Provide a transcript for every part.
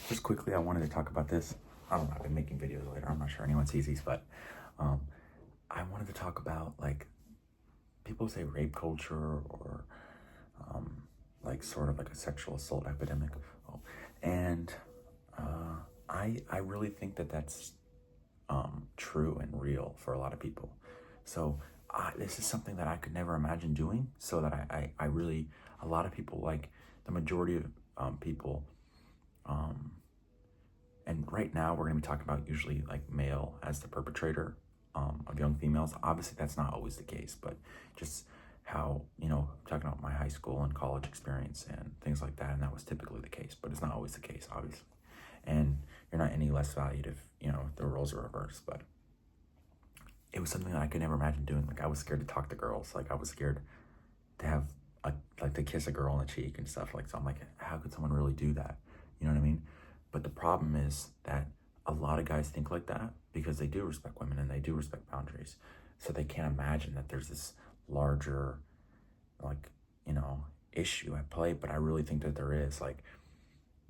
Just quickly, I wanted to talk about this. I don't know, I've been making videos later. I'm not sure anyone sees these, but um, I wanted to talk about like people say rape culture or like sort of like a sexual assault epidemic. Oh, and I really think that that's true and real for a lot of people. So this is something that I could never imagine doing. So that I really, a lot of people, like the majority of people, um, and right now we're going to be talking about usually like male as the perpetrator of young females. Obviously, that's not always the case, but just how, talking about my high school and college experience and things like that, and that was typically the case, but it's not always the case, obviously. And you're not any less valued if, the roles are reversed, but it was something that I could never imagine doing. Like, I was scared to talk to girls. Like, I was scared to have, like, to kiss a girl on the cheek and stuff. Like, so I'm like, how could someone really do that? You know what I mean? But the problem is that a lot of guys think like that because they do respect women and they do respect boundaries. So they can't imagine that there's this larger, like, issue at play. But I really think that there is. Like,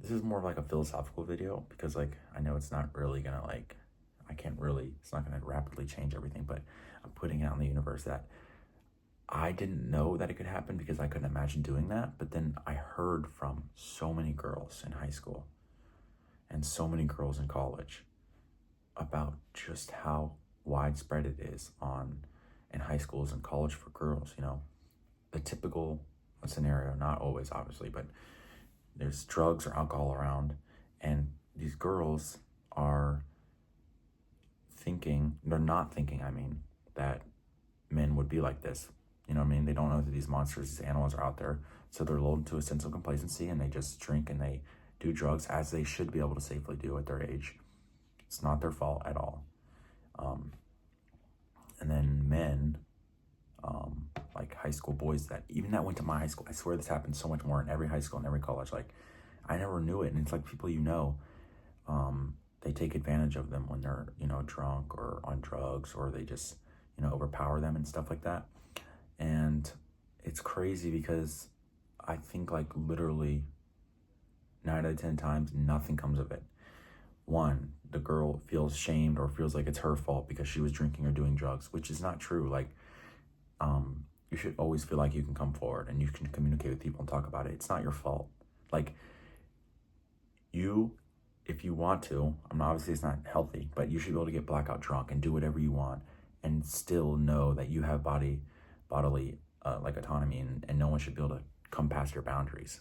this is more of like a philosophical video because, like, I know it's not really gonna, like, it's not gonna rapidly change everything, but I'm putting it out in the universe that I didn't know that it could happen because I couldn't imagine doing that. But then I heard from so many girls in high school and so many girls in college about just how widespread it is in high schools and college for girls. The typical scenario, not always obviously, but there's drugs or alcohol around, and these girls are they're not thinking, that men would be like this. You know what I mean? They don't know that these monsters, these animals are out there. So they're lulled to a sense of complacency and they just drink and they do drugs as they should be able to safely do at their age. It's not their fault at all. And then men, like high school boys that went to my high school, I swear this happens so much more in every high school and every college. Like, I never knew it. And it's like people, they take advantage of them when they're, drunk or on drugs, or they just, overpower them and stuff like that. And it's crazy because I think like literally 9 out of 10 times, nothing comes of it. One, the girl feels shamed or feels like it's her fault because she was drinking or doing drugs, which is not true. Like, you should always feel like you can come forward and you can communicate with people and talk about it. It's not your fault. Like, if you want to, obviously it's not healthy, but you should be able to get blackout drunk and do whatever you want and still know that you have bodily like autonomy, and no one should be able to come past your boundaries.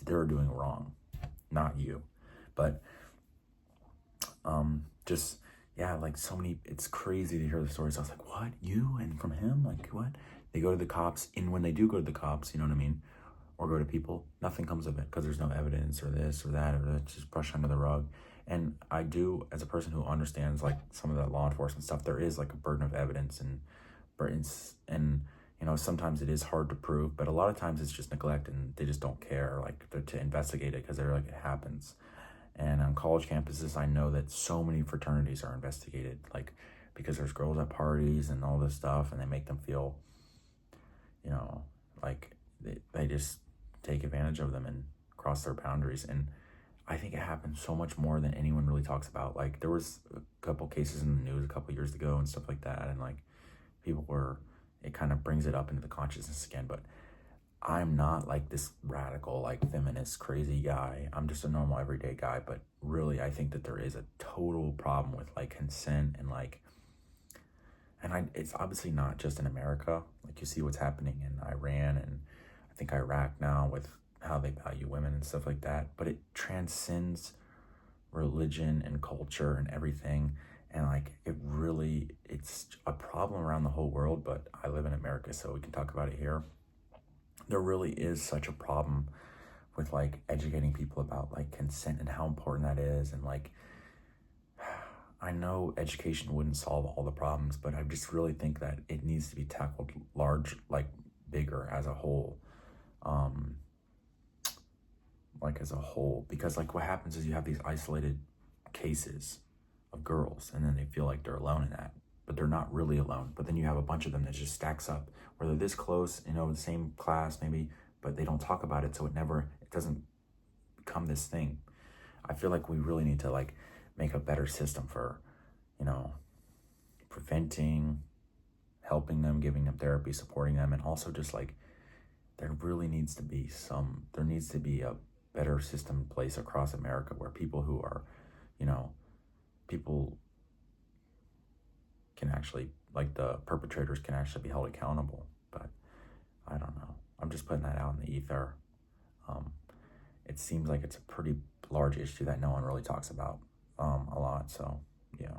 They're doing wrong, not you. But just, yeah, like so many, it's crazy to hear the stories. I was like, what, you and from him? Like, what? They go to the cops, and when they do go to the cops, you know what I mean, or go to people, nothing comes of it because there's no evidence or this or that, or it's just brushed under the rug. And I do, as a person who understands like some of the law enforcement stuff, there is like a burden of evidence and burdens, and sometimes it is hard to prove, but a lot of times it's just neglect and they just don't care like to investigate it because they're like, it happens. And on college campuses, I know that so many fraternities are investigated, like, because there's girls at parties and all this stuff, and they make them feel, like they just take advantage of them and cross their boundaries. And I think it happens so much more than anyone really talks about. Like, there was a couple cases in the news a couple years ago and stuff like that, and like it kind of brings it up into the consciousness again. But I'm not like this radical, like feminist, crazy guy. I'm just a normal, everyday guy. But really, I think that there is a total problem with like consent and like, it's obviously not just in America. Like, you see what's happening in Iran and I think Iraq now with how they value women and stuff like that. But it transcends religion and culture and everything. And like, it's a problem around the whole world. But I live in America, so we can talk about it here. There really is such a problem with like educating people about like consent and how important that is. And like, I know education wouldn't solve all the problems, but I just really think that it needs to be tackled bigger as a whole. Because like what happens is you have these isolated cases of girls, and then they feel like they're alone in that, but they're not really alone. But then you have a bunch of them that just stacks up where they're this close, the same class maybe, but they don't talk about it, so it doesn't become this thing. I feel like we really need to like make a better system for, you know, preventing, helping them, giving them therapy, supporting them, and also just like there needs to be a better system in place across America where people who are, you know, people can actually, like the perpetrators can actually be held accountable. But I don't know. I'm just putting that out in the ether. Um, it seems like it's a pretty large issue that no one really talks about a lot. So, yeah.